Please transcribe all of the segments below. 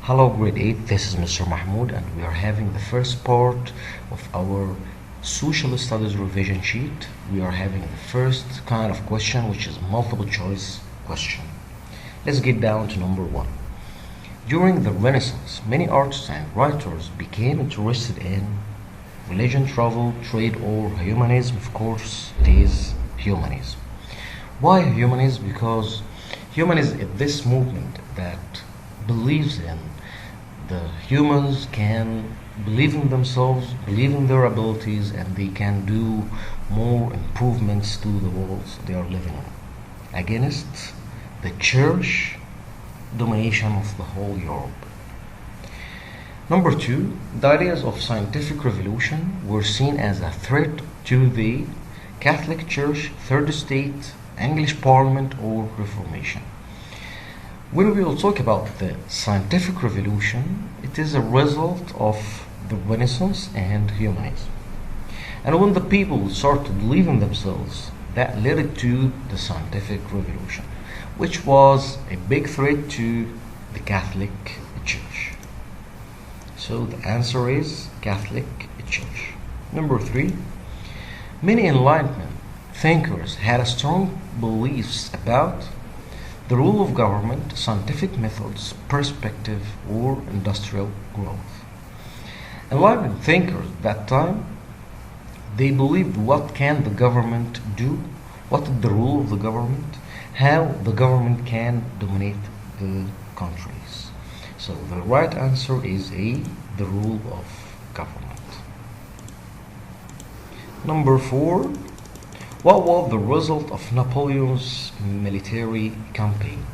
Hello grade 8, this is Mr. Mahmoud and we are having the first part of our social studies revision sheet. We are having the first kind of question, which is multiple choice question. Let's get down to number 1. During the Renaissance, many artists and writers became interested in religion, travel, trade, or humanism. Of course, it is humanism. Why humanism? Because humanism is this movement that believes in the humans can believe in themselves, believe in their abilities, and they can do more improvements to the worlds they are living in against the church domination of the whole Europe. Number 2, the ideas of scientific revolution were seen as a threat to the Catholic Church, Third Estate, English Parliament, or Reformation. When we will talk about the scientific revolution, it is a result of the Renaissance and humanism. And when the people started to believe in themselves, that led it to the scientific revolution, which was a big threat to the Catholic Church. So the answer is Catholic Church. Number 3, many Enlightenment thinkers had strong beliefs about the role of government, scientific methods, perspective, or industrial growth. Enlightenment thinkers at that time, they believed what can the government do, what is the role of the government, how the government can dominate the countries. So the right answer is A, the role of government. Number 4, what was the result of Napoleon's military campaign?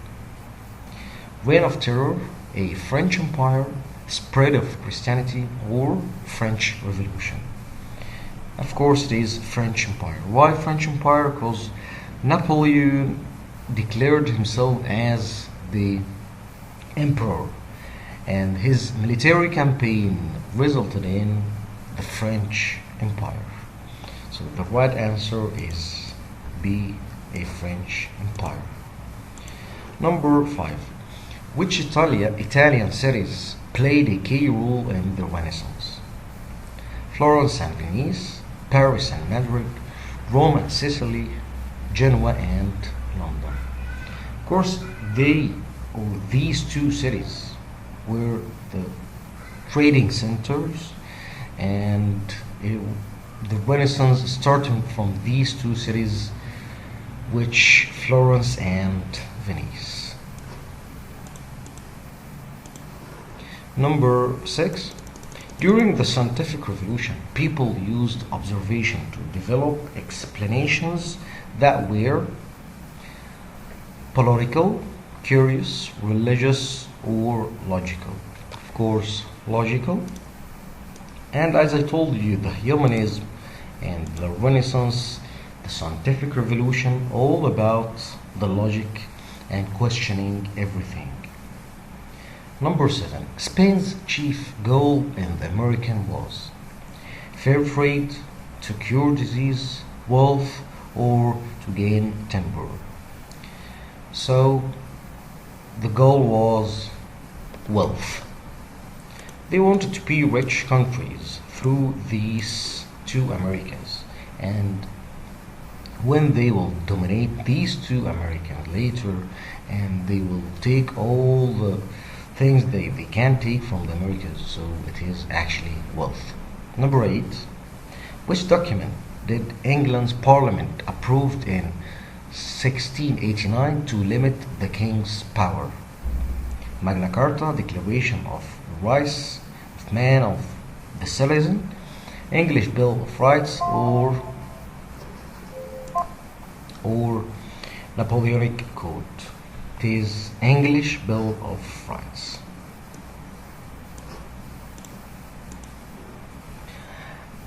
Reign of Terror, a French Empire, spread of Christianity, or French Revolution? Of course it is French Empire. Why French Empire? Because Napoleon declared himself as the emperor and his military campaign resulted in the French Empire. So the right answer is B, a French Empire. Number 5. Which Italian cities played a key role in the Renaissance? Florence and Venice, Paris and Madrid, Rome and Sicily, Genoa and London. Of course, these two cities were the trading centers, and the Renaissance starting from these two cities, which Florence and Venice. Number 6. During the scientific revolution, people used observation to develop explanations that were political, curious, religious, or logical. Of course, logical. And as I told you, the humanism and the Renaissance, the scientific revolution, all about the logic and questioning everything. Number 7. Spain's chief goal in the American was fair trade, to cure disease, wealth, or to gain timber. So the goal was wealth. They wanted to be rich countries through these two Americas, and when they will dominate these two Americans later, and they will take all the things they can take from the Americas, so it is actually wealth. Number 8. Which document did England's Parliament approved in 1689 to limit the King's power? Magna Carta, Declaration of Rights of Man of the Citizen, English Bill of Rights, or Napoleonic Code? It is English Bill of Rights.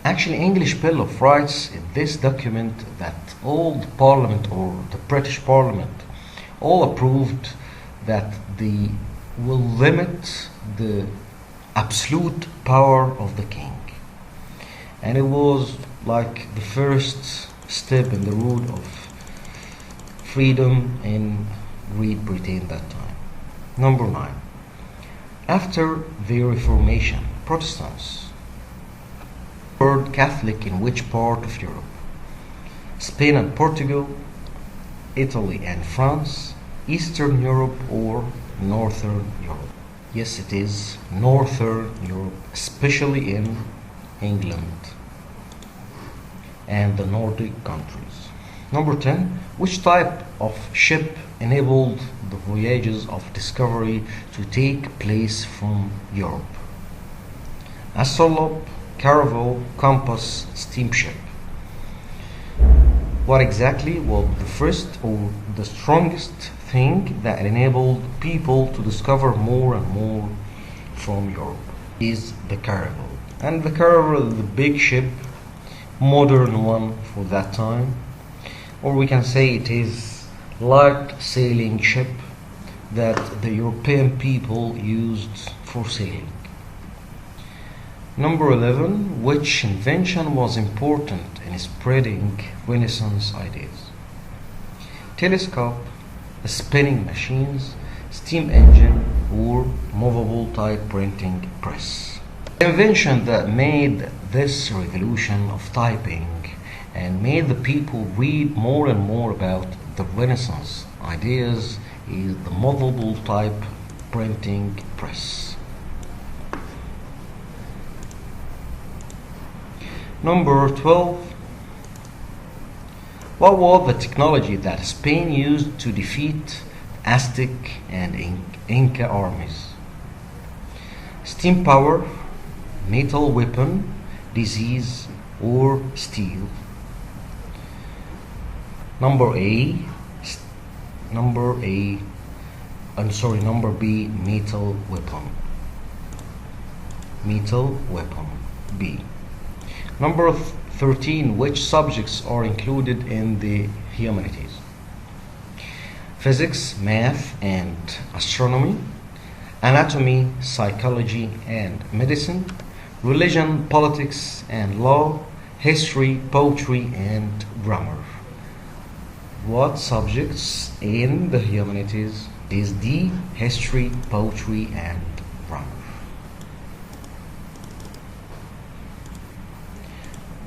Actually, English Bill of Rights is this document that all the Parliament, or the British Parliament, all approved, that they will limit the absolute power of the king. And it was like the first step in the road of freedom in Great Britain that time. Number 9. After the Reformation, Protestants were Catholic in which part of Europe? Spain and Portugal, Italy and France, Eastern Europe or Northern Europe? Yes, it is Northern Europe, especially in England and the Nordic countries. Number 10. Which type of ship enabled the voyages of discovery to take place from Europe? Astrolabe, caravel, compass, steamship. What exactly was the first or the strongest thing that enabled people to discover more and more from Europe? Is the caravel. And the caravel is the big ship, modern one for that time, or we can say it is like sailing ship that the European people used for sailing. Number 11. Which invention was important in spreading Renaissance ideas? Telescope, spinning machines, steam engine, or movable type printing press. The invention that made this revolution of typing and made the people read more and more about the Renaissance ideas is the movable type printing press. Number 12. What was the technology that Spain used to defeat Aztec and Inca armies? Steam power, metal weapon, disease, or steel? Number B, metal weapon. Metal weapon, B. Number 13. Which subjects are included in the humanities? Physics, math, and astronomy, anatomy, psychology, and medicine, religion, politics, and law, history, poetry, and grammar. What subjects in the humanities is D, history, poetry, and grammar?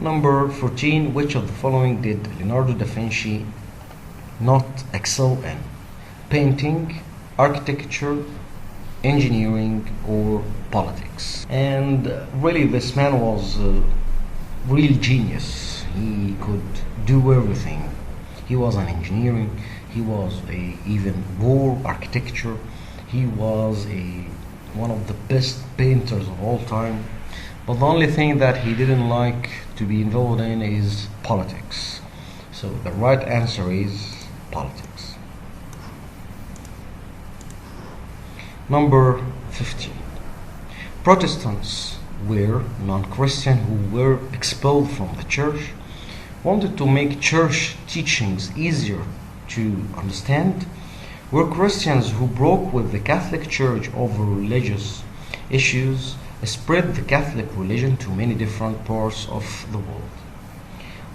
Number 14. Which of the following did Leonardo da Vinci not excel in? Painting, architecture, engineering, or politics? And really this man was a real genius. He could do everything. He was an engineering, he was even war architecture, he was one of the best painters of all time. But the only thing that he didn't like to be involved in is politics. So the right answer is politics. Number 15. Protestants were non-Christian who were expelled from the church, wanted to make church teachings easier to understand, were Christians who broke with the Catholic Church over religious issues, spread the Catholic religion to many different parts of the world.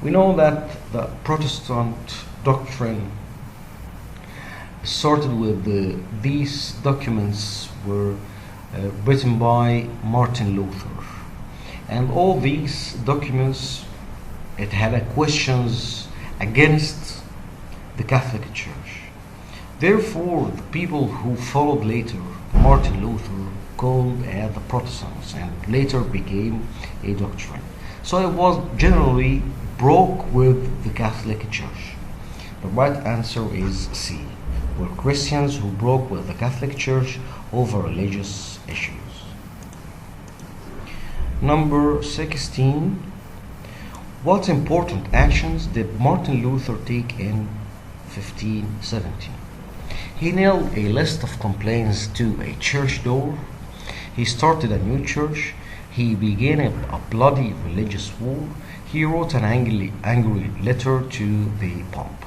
We know that the Protestant doctrine started with these documents were written by Martin Luther, and all these documents it had questions against the Catholic Church. Therefore, the people who followed later Martin Luther called the Protestants and later became a doctrine. So it was generally broke with the Catholic Church. The right answer is C. Were Christians who broke with the Catholic Church over religious issues. Number 16. What important actions did Martin Luther take in 1517? He nailed a list of complaints to a church door. He started a new church. He began a bloody religious war. He wrote an angry letter to the Pope.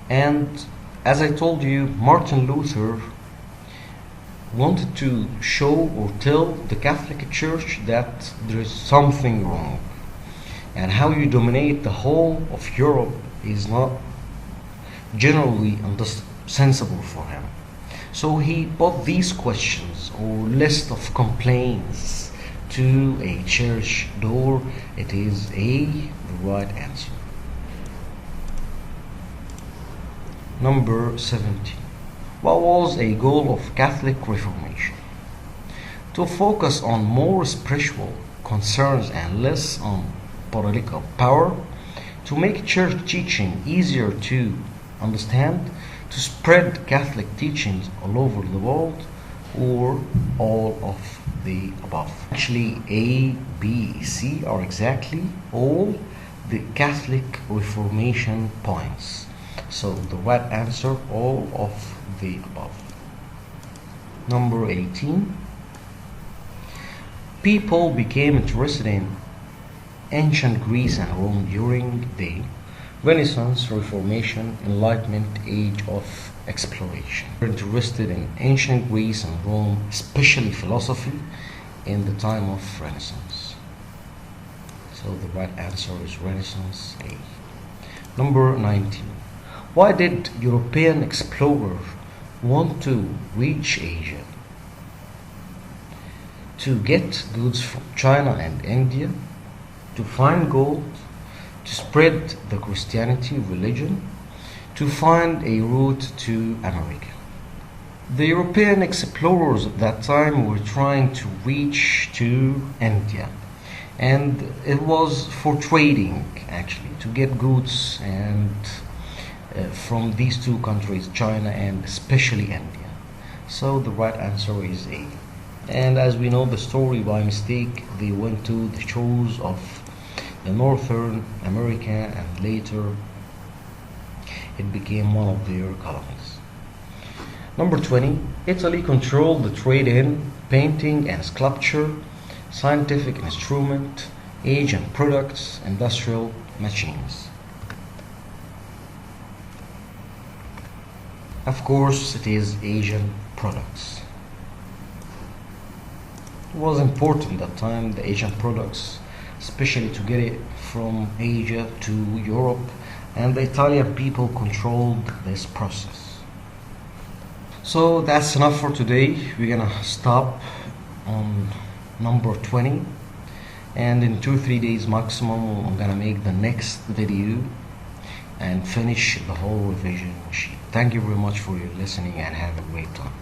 And as I told you, Martin Luther wanted to show or tell the Catholic Church that there is something wrong. And how you dominate the whole of Europe is not generally sensible for him. So he put these questions or list of complaints to a church door. It is A, the right answer. Number 17. What was a goal of Catholic Reformation? To focus on more spiritual concerns and less on political power, to make church teaching easier to understand, to spread Catholic teachings all over the world, or all of the above. Actually, A, B, C are exactly all the Catholic Reformation points. So the right answer, all of the above. Number 18. People became interested in ancient Greece and Rome during the Renaissance, Reformation, Enlightenment, Age of Exploration. We're interested in ancient Greece and Rome, especially philosophy, in the time of Renaissance. So the right answer is Renaissance A. Number 19. Why did European explorers want to reach Asia? To get goods from China and India, to find gold, to spread the Christianity religion, to find a route to America. The European explorers at that time were trying to reach to India, and it was for trading, actually, to get goods and from these two countries, China and especially India. So the right answer is A. And as we know the story, by mistake they went to the shores of the Northern America, and later it became one of their colonies. Number 20. Italy controlled the trade in painting and sculpture, scientific instrument, Asian products, industrial machines. Of course, it is Asian products. It was important at that time, the Asian products, especially to get it from Asia to Europe, and the Italian people controlled this process. So that's enough for today. We're gonna stop on number 20, and in 2-3 days maximum I'm gonna make the next video and finish the whole revision sheet. Thank you very much for your listening, and have a great time.